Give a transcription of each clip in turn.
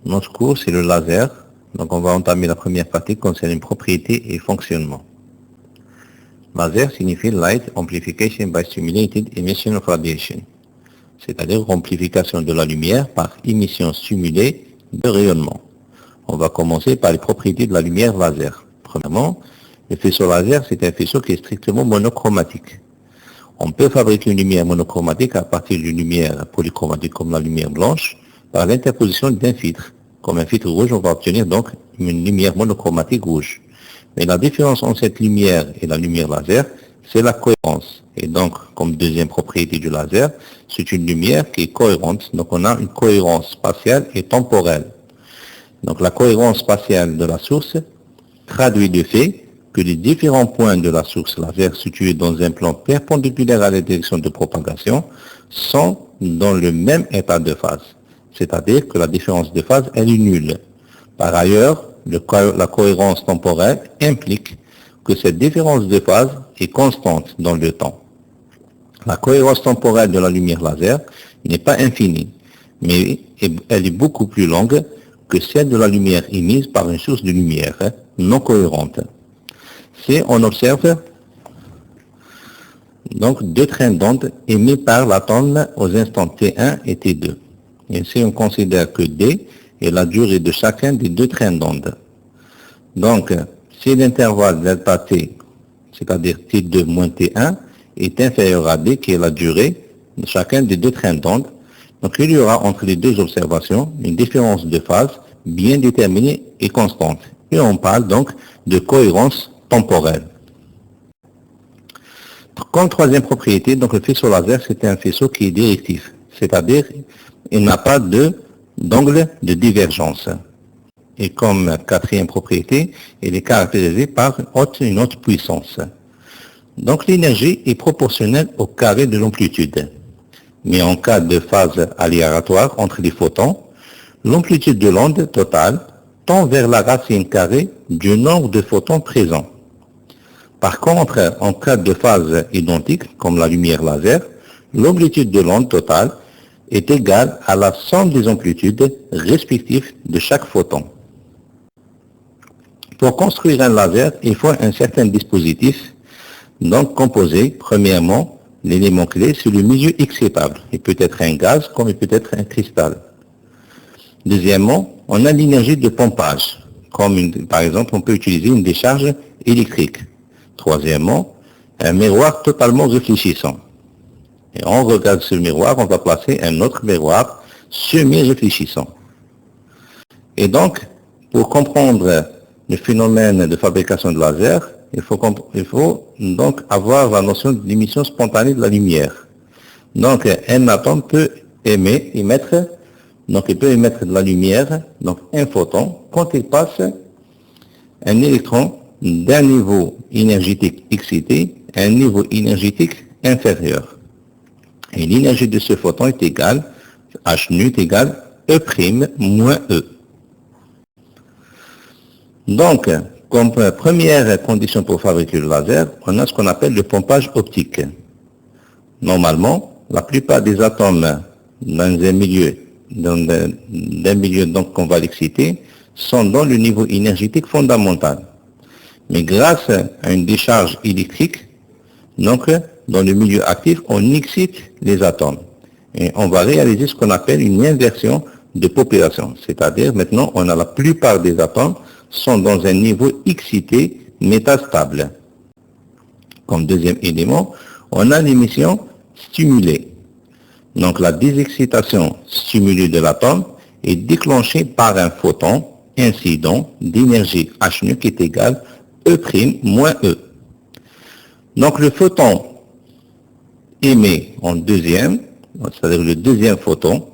Notre cours, c'est le laser. Donc, on va entamer la première partie concernant propriétés et fonctionnement. Laser signifie Light Amplification by Stimulated Emission of Radiation, c'est-à-dire amplification de la lumière par émission stimulée de rayonnement. On va commencer par les propriétés de la lumière laser. Premièrement, le faisceau laser, c'est un faisceau qui est strictement monochromatique. On peut fabriquer une lumière monochromatique à partir d'une lumière polychromatique comme la lumière blanche par l'interposition d'un filtre. Comme un filtre rouge, on va obtenir donc une lumière monochromatique rouge. Mais la différence entre cette lumière et la lumière laser, c'est la cohérence. Et donc, comme deuxième propriété du laser, c'est une lumière qui est cohérente. Donc, on a une cohérence spatiale et temporelle. Donc, la cohérence spatiale de la source traduit le fait que les différents points de la source laser situés dans un plan perpendiculaire à la direction de propagation sont dans le même état de phase. C'est-à-dire que la différence de phase, elle est nulle. Par ailleurs, la cohérence temporelle implique que cette différence de phase est constante dans le temps. La cohérence temporelle de la lumière laser n'est pas infinie, mais elle est beaucoup plus longue que celle de la lumière émise par une source de lumière non cohérente. Si on observe donc deux trains d'onde émis par l'atome aux instants T1 et T2. Et si on considère que D est la durée de chacun des deux trains d'onde. Donc, si l'intervalle delta T, c'est-à-dire T2 moins T1, est inférieur à D, qui est la durée de chacun des deux trains d'onde, donc il y aura entre les deux observations une différence de phase bien déterminée et constante. Et on parle donc de cohérence temporelle. Comme troisième propriété, donc le faisceau laser, c'est un faisceau qui est directif, c'est-à-dire il n'a pas d'angle de divergence. Et comme quatrième propriété, il est caractérisé par une haute puissance. Donc l'énergie est proportionnelle au carré de l'amplitude. Mais en cas de phase aléatoire entre les photons, l'amplitude de l'onde totale tend vers la racine carrée du nombre de photons présents. Par contre, en cas de phase identique, comme la lumière laser, l'amplitude de l'onde totale est égale à la somme des amplitudes respectives de chaque photon. Pour construire un laser, il faut un certain dispositif, donc composé, premièrement, l'élément clé, c'est le milieu excitable. Il peut être un gaz comme il peut être un cristal. Deuxièmement, on a l'énergie de pompage, comme par exemple on peut utiliser une décharge électrique. Troisièmement, un miroir totalement réfléchissant. Et on regarde ce miroir, on va placer un autre miroir semi-réfléchissant. Et donc, pour comprendre le phénomène de fabrication de laser, il faut donc avoir la notion d'émission spontanée de la lumière. Donc, un atome peut émettre de la lumière, donc un photon, quand il passe un électron d'un niveau énergétique excité à un niveau énergétique inférieur. Et l'énergie de ce photon est égale, H nu est égal E' moins E. Donc, comme première condition pour fabriquer le laser, on a ce qu'on appelle le pompage optique. Normalement, la plupart des atomes dans un milieu, donc qu'on va l'exciter, sont dans le niveau énergétique fondamental. Mais grâce à une décharge électrique, donc dans le milieu actif, on excite les atomes. Et on va réaliser ce qu'on appelle une inversion de population. C'est-à-dire, maintenant, on a la plupart des atomes sont dans un niveau excité métastable. Comme deuxième élément, on a l'émission stimulée. Donc la désexcitation stimulée de l'atome est déclenchée par un photon incident d'énergie H nu qui est égal E' moins E. Donc le photon émet en deuxième, c'est-à-dire le deuxième photon,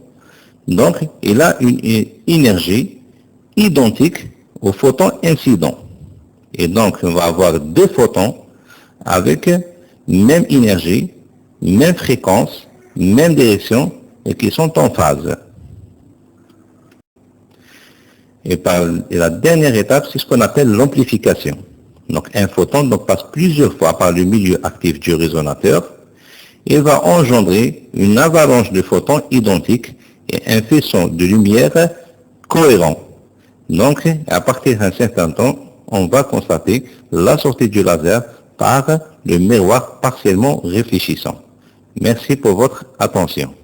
donc il a une énergie identique au photon incident. Et donc on va avoir deux photons avec même énergie, même fréquence, même direction et qui sont en phase. Et la dernière étape, c'est ce qu'on appelle l'amplification. Donc un photon passe plusieurs fois par le milieu actif du résonateur et va engendrer une avalanche de photons identiques et un faisceau de lumière cohérent. Donc, à partir d'un certain temps, on va constater la sortie du laser par le miroir partiellement réfléchissant. Merci pour votre attention.